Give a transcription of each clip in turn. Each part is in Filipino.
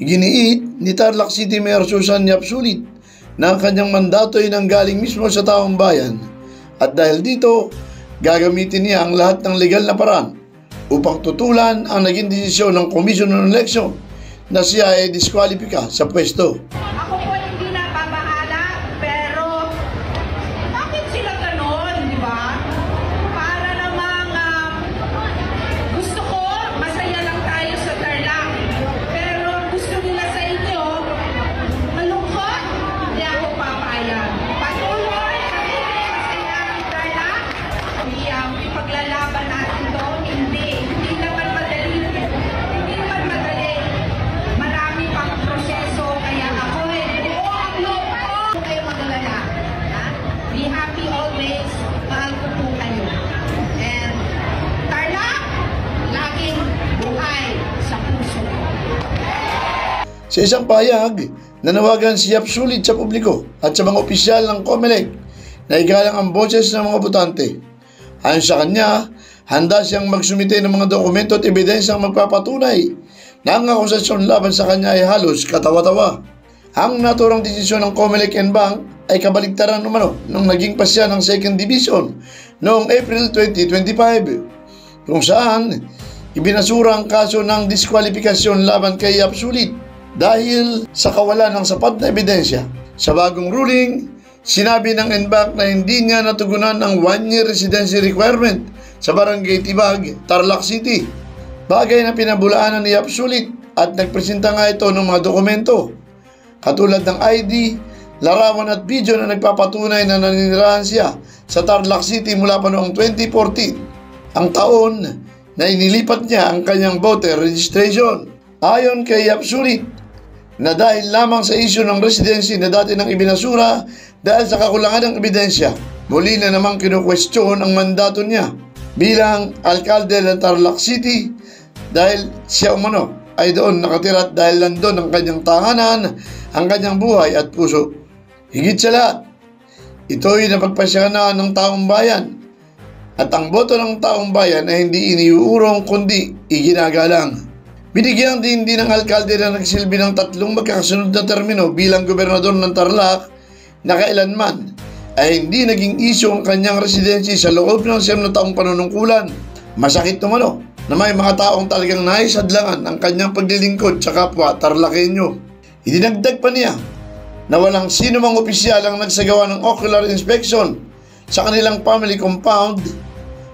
Iginiit ni Tarlac City Mayor Susan Yap Sulit na ang kanyang mandato ay nanggaling mismo sa taong bayan at dahil dito, gagamitin niya ang lahat ng legal na paraan upang tutulan ang naging desisyon ng Commission on Election na siya ay diskwalipika sa pwesto. Ako po hindi nababahala, pero bakit sila ganon, di ba? Para namang gusto ko, masaya lang tayo sa Tarlac. Pero gusto nila sa inyo, malungkot, hindi ako papayag. Patuloy, masaya ang Tarlac. Ipaglalaban natin to, hindi naman madali. Hindi naman madali. Marami pang proseso, kaya ako buo ang loob ko. Huwag kayo mag-alala. Be happy always. Mahal ko po kayo. And Tarlac, laging buhay sa puso ko. Sa isang pahayag, nanawagan si Yap Sulit sa publiko at sa mga opisyal ng COMELEC na igalang ang boses ng mga botante. Ayon sa kanya, handa siyang magsumite ng mga dokumento at ebidensyang magpapatunay na ang akusasyon laban sa kanya ay halos katawa-tawa. Ang naturang desisyon ng COMELEC and Bank ay kabaligtaran umano nung naging pasya ng 2nd Division noong April 2025 kung saan ibinasura ang kaso ng diskwalifikasyon laban kay Yap Sulit dahil sa kawalan ng sapat na ebidensya. Sa bagong ruling, sinabi ng NBank na hindi niya natugunan ang 1-year residency requirement sa Barangay Tibag, Tarlac City. Bagay na pinabulaanan ni Yap Sulit at nagpresenta nga ito ng mga dokumento katulad ng ID, larawan at video na nagpapatunay na naninirahan siya sa Tarlac City mula pa noong 2014, ang taon na inilipat niya ang kanyang voter registration. Ayon kay Yap Sulit, na dahil lamang sa isyu ng residency na dati nang ibinasura dahil sa kakulangan ng ebidensya, muli na namang kinukwestiyon ang mandato niya bilang alkalde ng Tarlac City dahil siya umano ay doon nakatira at dahil nandun ang kanyang tahanan, ang kanyang buhay at puso. Higit sa lahat, ito'y napagpasyahan ng taong bayan at ang boto ng taong bayan ay hindi iniuurong kundi iginagalang. Binigyan din ng alkalde na nagsilbi ng 3 magkakasunod na termino bilang gobernador ng Tarlac na kailanman ay hindi naging isyu ang kanyang residency sa loob ng 9 na taong panunungkulan. Masakit naman na may mga taong talagang naisadlangan ang kanyang paglilingkod sa kapwa Tarlacenyo. Idinagdag pa niya na walang sino mang opisyal ang nagsagawa ng ocular inspection sa kanilang family compound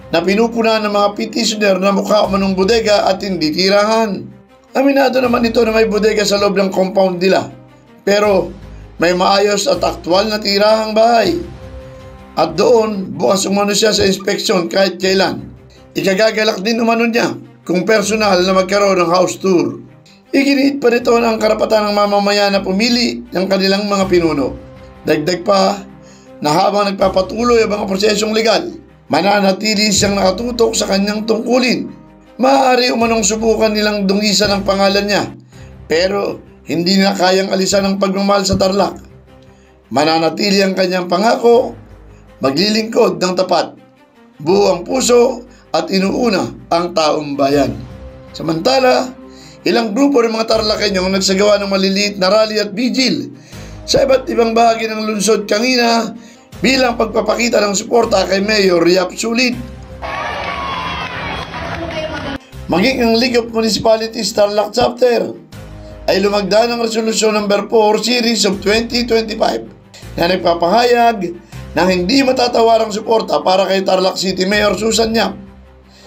na pinupuna ng mga petitioner na mukha umanong bodega at hindi tirahan. Aminado naman ito na may bodega sa loob ng compound nila, pero may maayos at aktwal na tirahang bahay. At doon, bukas umano siya sa inspeksyon kahit kailan. Ikagagalak din umano niya kung personal na magkaroon ng house tour. Iginiit pa nito ang karapatan ng mamamayan na pumili ng kanilang mga pinuno. Dagdag pa na habang nagpapatuloy ang mga prosesong legal, mananatili siyang nakatutok sa kanyang tungkulin. Maaari umanong subukan nilang dungisan ang pangalan niya, pero hindi na kayang alisan ang pagmamahal sa Tarlac. Mananatili ang kanyang pangako, maglilingkod ng tapat, buo ang puso at inuuna ang taong bayan. Samantala, ilang grupo ng mga Tarlaceño ang nagsagawa ng maliliit na rally at vigil sa iba't ibang bahagi ng lungsod kanina bilang pagpapakita ng suporta kay Mayor Yap Sulit. Maging ang League of Municipalities Tarlac Chapter ay lumagda ng Resolusyon No. 4 Series of 2025 na nagpapahayag ng hindi matatawarang suporta para kay Tarlac City Mayor Susan Yap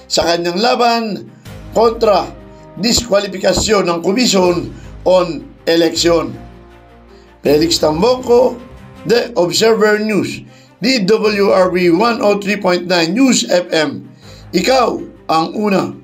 sa kanyang laban kontra diskwalifikasyon ng Commission on Election. Felix Tambongco, The Observer News, DWRB 103.9 News FM. Ikaw ang una.